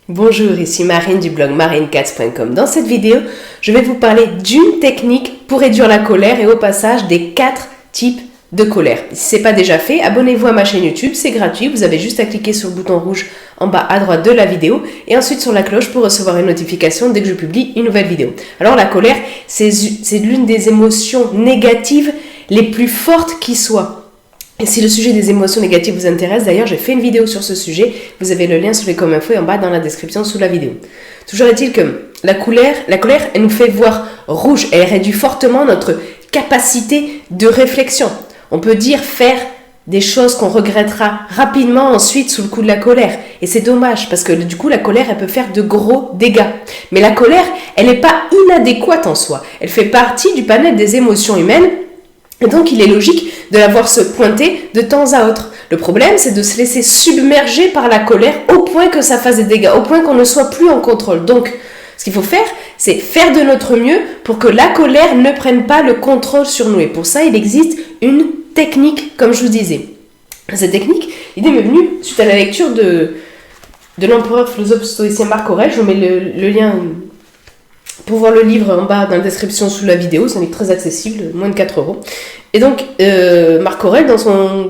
Bonjour, ici Marine du blog marinecats.com. Dans cette vidéo, je vais vous parler d'une technique pour réduire la colère et au passage des 4 types de colère. Si ce n'est pas déjà fait, abonnez-vous à ma chaîne YouTube, c'est gratuit. Vous avez juste à cliquer sur le bouton rouge en bas à droite de la vidéo et ensuite sur la cloche pour recevoir une notification dès que je publie une nouvelle vidéo. Alors la colère, c'est l'une des émotions négatives les plus fortes qui soient. Et si le sujet des émotions négatives vous intéresse, d'ailleurs j'ai fait une vidéo sur ce sujet, vous avez le lien sur les infos en bas dans la description sous la vidéo. Toujours est-il que la colère, elle nous fait voir rouge, elle réduit fortement notre capacité de réflexion. On peut dire faire des choses qu'on regrettera rapidement ensuite sous le coup de la colère. Et c'est dommage parce que du coup la colère elle peut faire de gros dégâts. Mais la colère, elle n'est pas inadéquate en soi. Elle fait partie du panel des émotions humaines. Et donc, il est logique de la voir se pointer de temps à autre. Le problème, c'est de se laisser submerger par la colère au point que ça fasse des dégâts, au point qu'on ne soit plus en contrôle. Donc, ce qu'il faut faire, c'est faire de notre mieux pour que la colère ne prenne pas le contrôle sur nous. Et pour ça, il existe une technique, comme je vous disais. Cette technique, l'idée m'est venue suite à la lecture de l'empereur philosophe stoïcien Marc Aurèle. Je vous mets le lien pour voir le livre en bas dans la description sous la vidéo, c'est un livre très accessible, moins de 4 €. Et donc, Marc Aurèle,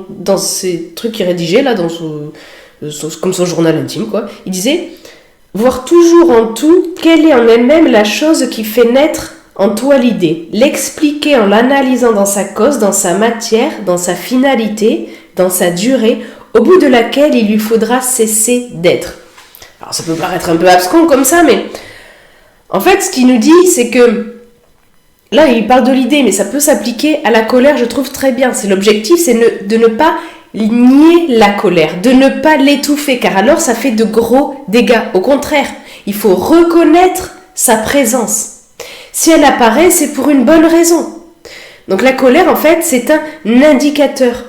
dans ses trucs qu'il rédigeait, là, comme son journal intime, quoi, il disait « Voir toujours en tout quelle est en elle-même la chose qui fait naître en toi l'idée, l'expliquer en l'analysant dans sa cause, dans sa matière, dans sa finalité, dans sa durée, au bout de laquelle il lui faudra cesser d'être. » Alors, ça peut paraître un peu abscon comme ça, mais en fait, ce qu'il nous dit, c'est que, là, il parle de l'idée, mais ça peut s'appliquer à la colère, je trouve très bien. L'objectif, c'est de ne pas nier la colère, de ne pas l'étouffer, car alors ça fait de gros dégâts. Au contraire, il faut reconnaître sa présence. Si elle apparaît, c'est pour une bonne raison. Donc la colère, en fait, c'est un indicateur.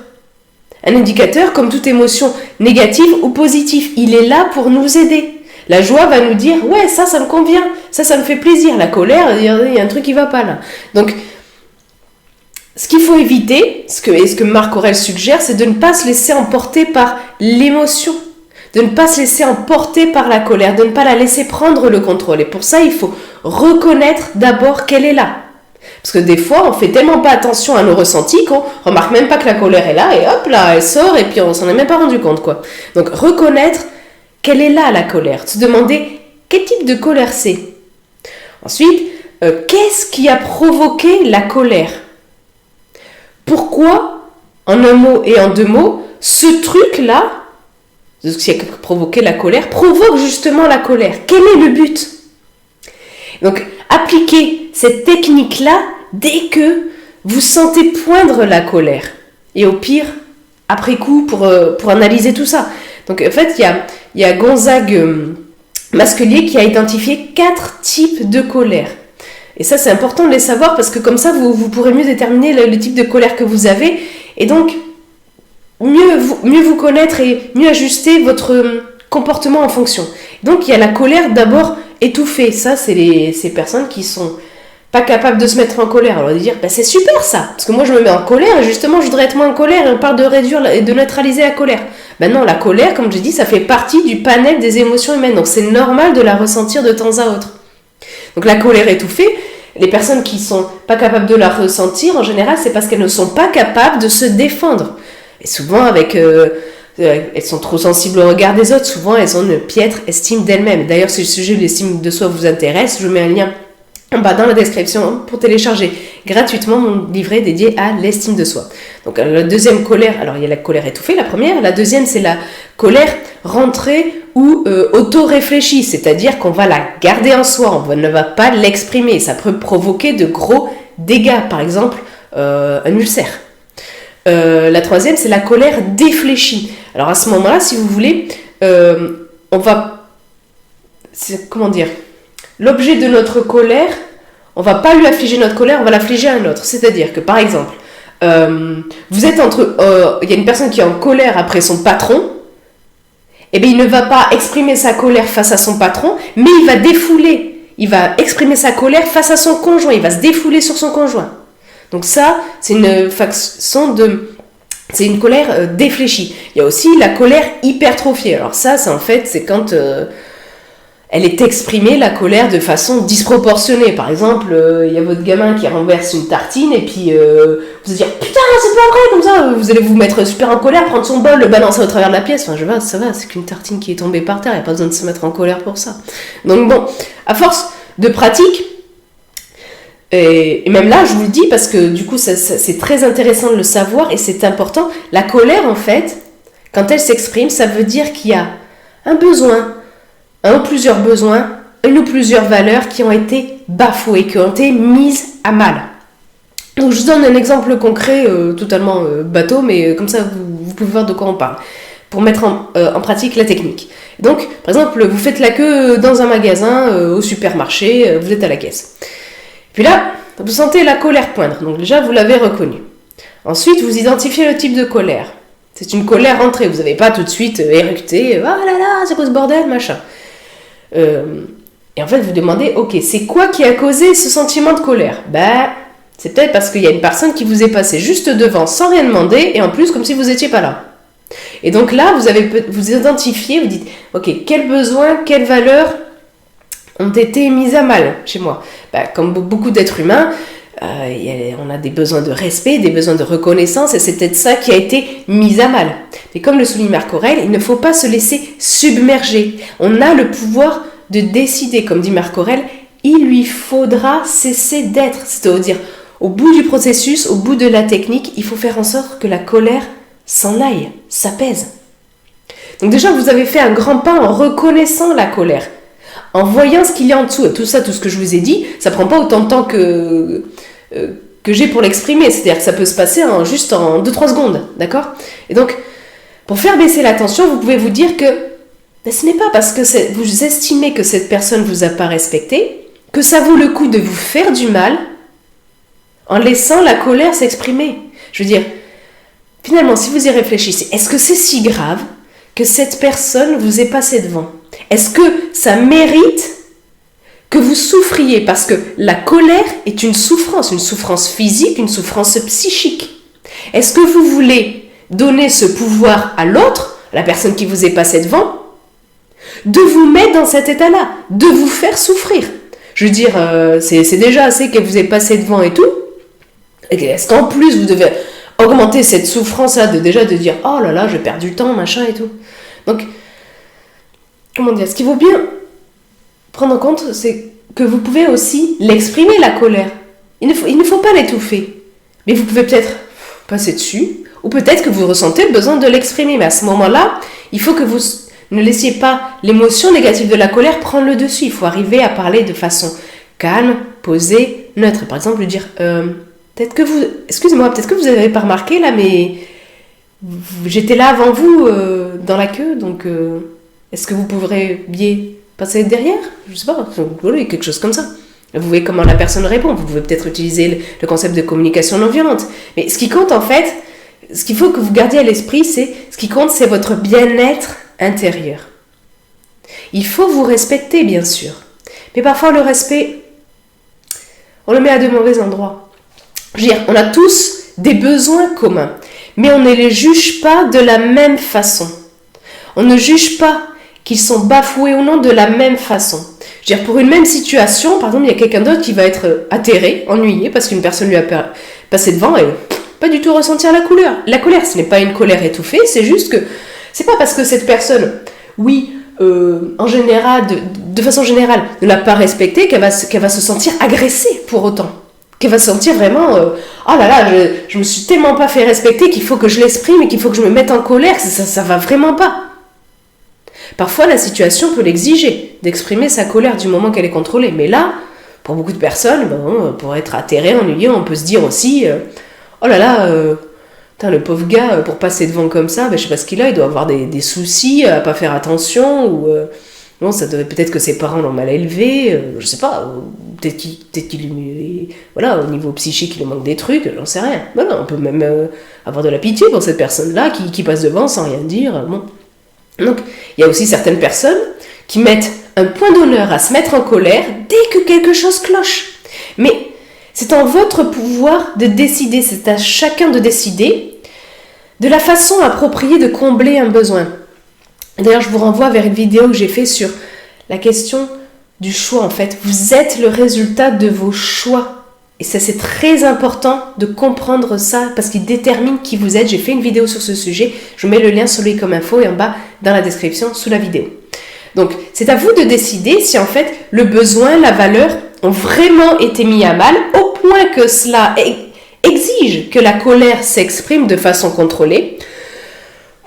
Un indicateur comme toute émotion négative ou positive. Il est là pour nous aider. La joie va nous dire « Ouais, ça me convient, ça me fait plaisir. » La colère, il y a un truc qui ne va pas là. Donc, ce qu'il faut éviter, ce que Marc Aurèle suggère, c'est de ne pas se laisser emporter par l'émotion, de ne pas se laisser emporter par la colère, de ne pas la laisser prendre le contrôle. Et pour ça, il faut reconnaître d'abord qu'elle est là. Parce que des fois, on fait tellement pas attention à nos ressentis qu'on remarque même pas que la colère est là, et hop là, elle sort, et puis on s'en est même pas rendu compte, quoi. Donc, reconnaître qu'elle est là, la colère. Se demander quel type de colère c'est. Ensuite, qu'est-ce qui a provoqué la colère? Pourquoi, en un mot et en 2 mots, ce truc-là, ce qui a provoqué la colère, provoque justement la colère? Quel est le but? Donc, appliquez cette technique-là dès que vous sentez poindre la colère. Et au pire, après coup, pour analyser tout ça. Donc, en fait, il y a Gonzague Masquelier qui a identifié 4 types de colère. Et ça, c'est important de les savoir parce que comme ça, vous pourrez mieux déterminer le type de colère que vous avez et donc mieux vous connaître et mieux ajuster votre comportement en fonction. Donc, il y a la colère d'abord étouffée. Ça, c'est ces personnes qui sont pas capables de se mettre en colère. Alors, on va dire, c'est super ça, parce que moi, je me mets en colère et justement, je voudrais être moins en colère et on parle de réduire et de neutraliser la colère. Ben non, la colère, comme je dis, ça fait partie du panel des émotions humaines. Donc, c'est normal de la ressentir de temps à autre. Donc, la colère étouffée, les personnes qui sont pas capables de la ressentir, en général, c'est parce qu'elles ne sont pas capables de se défendre. Et souvent, elles sont trop sensibles au regard des autres. Souvent, elles ont une piètre estime d'elles-mêmes. D'ailleurs, si le sujet de l'estime de soi vous intéresse, je mets un lien en bas dans la description pour télécharger gratuitement mon livret dédié à l'estime de soi. Donc la deuxième colère, alors il y a la colère étouffée, la première. La deuxième, c'est la colère rentrée ou auto-réfléchie, c'est-à-dire qu'on va la garder en soi, on ne va pas l'exprimer. Ça peut provoquer de gros dégâts, par exemple un ulcère. La troisième, c'est la colère défléchie. Alors à ce moment-là, si vous voulez, comment dire, l'objet de notre colère, on ne va pas lui affliger notre colère, on va l'affliger à un autre. C'est-à-dire que, par exemple, vous êtes il y a une personne qui est en colère après son patron, et bien il ne va pas exprimer sa colère face à son patron, mais il va exprimer sa colère face à son conjoint, il va se défouler sur son conjoint. Donc ça, c'est une colère défléchie. Il y a aussi la colère hypertrophiée. Alors ça, c'est quand elle est exprimée, la colère, de façon disproportionnée. Par exemple, il y a votre gamin qui renverse une tartine et puis vous allez dire « Putain, c'est pas vrai !» comme ça, vous allez vous mettre super en colère, prendre son bol, le balancer au travers de la pièce. Enfin, ça va, c'est qu'une tartine qui est tombée par terre, il n'y a pas besoin de se mettre en colère pour ça. Donc bon, à force de pratique, et même là, je vous le dis parce que du coup, c'est très intéressant de le savoir et c'est important. La colère, en fait, quand elle s'exprime, ça veut dire qu'il y a un besoin, un ou plusieurs besoins, une ou plusieurs valeurs qui ont été bafouées, qui ont été mises à mal. Donc, je vous donne un exemple concret, totalement bateau, mais comme ça, vous pouvez voir de quoi on parle, pour mettre en pratique la technique. Donc, par exemple, vous faites la queue dans un magasin, au supermarché, vous êtes à la caisse. Puis là, vous sentez la colère poindre. Donc déjà, vous l'avez reconnue. Ensuite, vous identifiez le type de colère. C'est une colère rentrée. Vous n'avez pas tout de suite éructé. « Ah là là, c'est quoi ce bordel, machin ?» Et en fait, vous demandez « Ok, c'est quoi qui a causé ce sentiment de colère ?» C'est peut-être parce qu'il y a une personne qui vous est passée juste devant sans rien demander et en plus comme si vous n'étiez pas là. Et donc là, vous identifiez, vous dites « Ok, quel besoin, quelle valeur ont été mises à mal chez moi. » Comme beaucoup d'êtres humains, on a des besoins de respect, des besoins de reconnaissance, et c'est peut-être ça qui a été mis à mal. Mais comme le souligne Marc Aurèle, il ne faut pas se laisser submerger. On a le pouvoir de décider, comme dit Marc Aurèle, il lui faudra cesser d'être. C'est-à-dire, au bout du processus, au bout de la technique, il faut faire en sorte que la colère s'en aille, s'apaise. Donc déjà, vous avez fait un grand pas en reconnaissant la colère. En voyant ce qu'il y a en dessous, et tout ça, tout ce que je vous ai dit, ça prend pas autant de temps que j'ai pour l'exprimer. C'est-à-dire que ça peut se passer juste en 2-3 secondes, d'accord ? Et donc, pour faire baisser la tension, vous pouvez vous dire que ce n'est pas parce que vous estimez que cette personne ne vous a pas respecté, que ça vaut le coup de vous faire du mal en laissant la colère s'exprimer. Je veux dire, finalement, si vous y réfléchissez, est-ce que c'est si grave que cette personne vous ait passé devant ? Est-ce que ça mérite que vous souffriez? Parce que la colère est une souffrance physique, une souffrance psychique. Est-ce que vous voulez donner ce pouvoir à l'autre, la personne qui vous est passée devant, de vous mettre dans cet état-là, de vous faire souffrir? Je veux dire, c'est déjà assez qu'elle vous ait passé devant et tout. Est-ce qu'en plus vous devez augmenter cette souffrance-là de dire « Oh là là, j'ai perdu le temps, machin et tout ». Donc, comment dire, ce qu'il faut bien prendre en compte, c'est que vous pouvez aussi l'exprimer, la colère. Il ne faut pas l'étouffer. Mais vous pouvez peut-être passer dessus, ou peut-être que vous ressentez le besoin de l'exprimer. Mais à ce moment-là, il faut que vous ne laissiez pas l'émotion négative de la colère prendre le dessus. Il faut arriver à parler de façon calme, posée, neutre. Par exemple, dire excusez-moi, peut-être que vous n'avez pas remarqué là, mais j'étais là avant vous dans la queue, donc est-ce que vous pourriez passer derrière? Je sais pas, quelque chose comme ça. Vous voyez comment la personne répond. Vous pouvez peut-être utiliser le concept de communication non violente. Mais ce qui compte en fait, ce qu'il faut que vous gardiez à l'esprit, c'est votre bien-être intérieur. Il faut vous respecter, bien sûr. Mais parfois, le respect, on le met à de mauvais endroits. Je veux dire, on a tous des besoins communs, mais on ne les juge pas de la même façon. On ne juge pas qu'ils sont bafoués ou non de la même façon. Je veux dire, pour une même situation, par exemple, il y a quelqu'un d'autre qui va être atterré, ennuyé, parce qu'une personne lui a passé devant et pas du tout ressentir la colère. La colère, ce n'est pas une colère étouffée, c'est juste que c'est pas parce que cette personne, en général, de façon générale, ne l'a pas respectée qu'elle va se sentir agressée pour autant. Qu'elle va se sentir vraiment oh là là, je me suis tellement pas fait respecter qu'il faut que je l'exprime et qu'il faut que je me mette en colère, ça va vraiment pas. Parfois, la situation peut l'exiger, d'exprimer sa colère du moment qu'elle est contrôlée. Mais là, pour beaucoup de personnes, pour être atterré, ennuyé, on peut se dire aussi oh là là, le pauvre gars, pour passer devant comme ça, je sais pas ce qu'il a, il doit avoir des soucis, à pas faire attention, ou peut-être que ses parents l'ont mal élevé, je sais pas, peut-être qu'il voilà, au niveau psychique, il lui manque des trucs, j'en sais rien. Voilà, on peut même avoir de la pitié pour cette personne-là qui passe devant sans rien dire. Bon. Donc, il y a aussi certaines personnes qui mettent un point d'honneur à se mettre en colère dès que quelque chose cloche. Mais c'est en votre pouvoir de décider, c'est à chacun de décider de la façon appropriée de combler un besoin. D'ailleurs, je vous renvoie vers une vidéo que j'ai faite sur la question du choix en fait. Vous êtes le résultat de vos choix. Et ça, c'est très important de comprendre ça parce qu'il détermine qui vous êtes. J'ai fait une vidéo sur ce sujet. Je vous mets le lien sur lui comme info et en bas dans la description sous la vidéo. Donc, c'est à vous de décider si en fait le besoin, la valeur ont vraiment été mis à mal au point que cela exige que la colère s'exprime de façon contrôlée.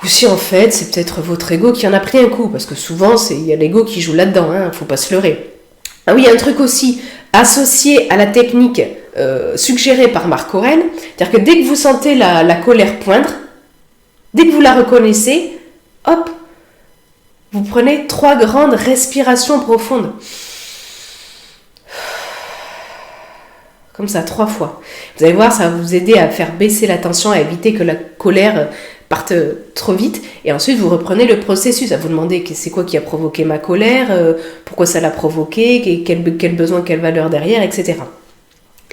Ou si en fait, c'est peut-être votre ego qui en a pris un coup. Parce que souvent, il y a l'ego qui joue là-dedans. Hein, faut pas se leurrer. Ah oui, il y a un truc aussi associé à la technique suggérée par Marc Aurèle, c'est-à-dire que dès que vous sentez la colère poindre, dès que vous la reconnaissez, hop, vous prenez 3 grandes respirations profondes. Comme ça, 3 fois. Vous allez voir, ça va vous aider à faire baisser la tension, à éviter que la colère parte trop vite. Et ensuite, vous reprenez le processus. À vous demander c'est quoi qui a provoqué ma colère, pourquoi ça l'a provoqué, quel besoin, quelle valeur derrière, etc.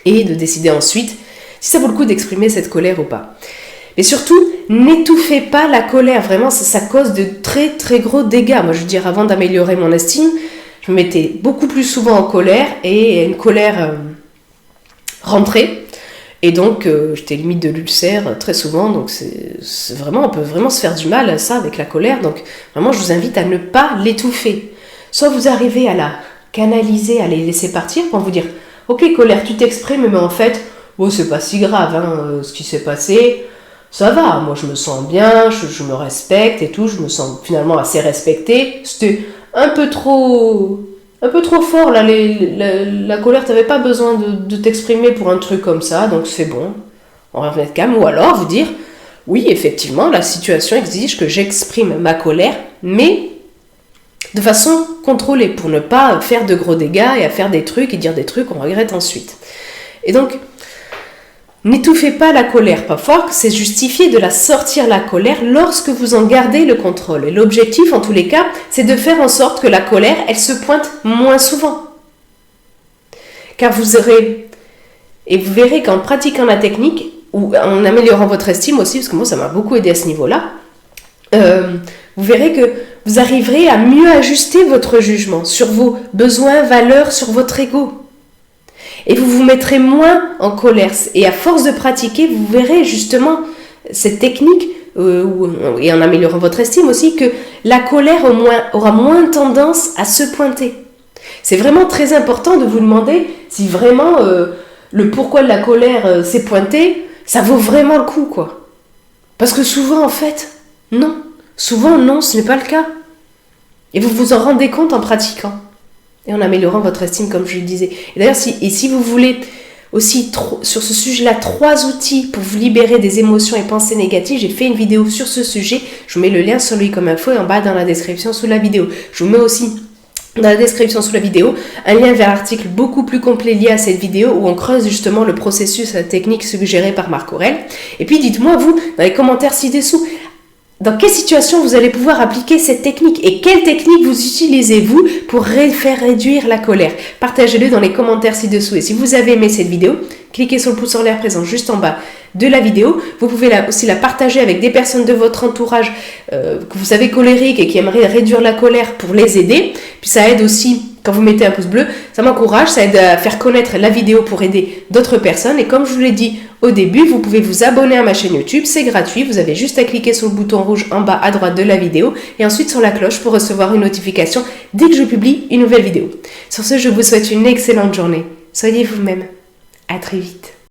Et de décider ensuite si ça vaut le coup d'exprimer cette colère ou pas. Mais surtout, n'étouffez pas la colère. Vraiment, ça cause de très très gros dégâts. Moi, je veux dire, avant d'améliorer mon estime, je me mettais beaucoup plus souvent en colère et une colère rentrée. Et donc, j'étais limite de l'ulcère très souvent. Donc, c'est vraiment, on peut vraiment se faire du mal à ça avec la colère. Donc, vraiment, je vous invite à ne pas l'étouffer. Soit vous arrivez à la canaliser, à les laisser partir pour vous dire « Ok, colère, tu t'exprimes, mais en fait, bon, c'est pas si grave, hein, ce qui s'est passé. Ça va, moi, je me sens bien, je me respecte et tout. Je me sens finalement assez respectée. C'était un peu trop fort, là, la colère, t'avais pas besoin de t'exprimer pour un truc comme ça, donc c'est bon, on va remettre calme. Ou alors vous dire, oui, effectivement, la situation exige que j'exprime ma colère, mais de façon contrôlée, pour ne pas faire de gros dégâts et à faire des trucs et dire des trucs qu'on regrette ensuite. Et donc, n'étouffez pas la colère, parfois c'est justifié de la sortir la colère lorsque vous en gardez le contrôle. Et l'objectif en tous les cas, c'est de faire en sorte que la colère, elle se pointe moins souvent. Car vous verrez qu'en pratiquant la technique, ou en améliorant votre estime aussi, parce que moi ça m'a beaucoup aidé à ce niveau-là, vous verrez que vous arriverez à mieux ajuster votre jugement sur vos besoins, valeurs, sur votre ego. Et vous vous mettrez moins en colère. Et à force de pratiquer, vous verrez justement cette technique, et en améliorant votre estime aussi, que la colère aura moins tendance à se pointer. C'est vraiment très important de vous demander si vraiment le pourquoi de la colère s'est pointé, ça vaut vraiment le coup, quoi. Parce que souvent, en fait, non. Souvent, non, ce n'est pas le cas. Et vous vous en rendez compte en pratiquant. Et en améliorant votre estime, comme je le disais. Et d'ailleurs, si vous voulez aussi, sur ce sujet-là, 3 outils pour vous libérer des émotions et pensées négatives, j'ai fait une vidéo sur ce sujet. Je vous mets le lien sur lui comme info et en bas dans la description sous la vidéo. Je vous mets aussi dans la description sous la vidéo un lien vers l'article beaucoup plus complet lié à cette vidéo où on creuse justement le processus, la technique suggérée par Marc Aurèle. Et puis dites-moi, vous, dans les commentaires ci-dessous, dans quelle situation vous allez pouvoir appliquer cette technique et quelle technique vous utilisez-vous pour faire réduire la colère? Partagez-le dans les commentaires ci-dessous. Et si vous avez aimé cette vidéo, cliquez sur le pouce en l'air présent juste en bas de la vidéo. Vous pouvez aussi la partager avec des personnes de votre entourage que vous savez colériques et qui aimeraient réduire la colère pour les aider. Puis ça aide aussi, quand vous mettez un pouce bleu, ça m'encourage, ça aide à faire connaître la vidéo pour aider d'autres personnes. Et comme je vous l'ai dit au début, vous pouvez vous abonner à ma chaîne YouTube, c'est gratuit. Vous avez juste à cliquer sur le bouton rouge en bas à droite de la vidéo et ensuite sur la cloche pour recevoir une notification dès que je publie une nouvelle vidéo. Sur ce, je vous souhaite une excellente journée. Soyez vous-même. À très vite.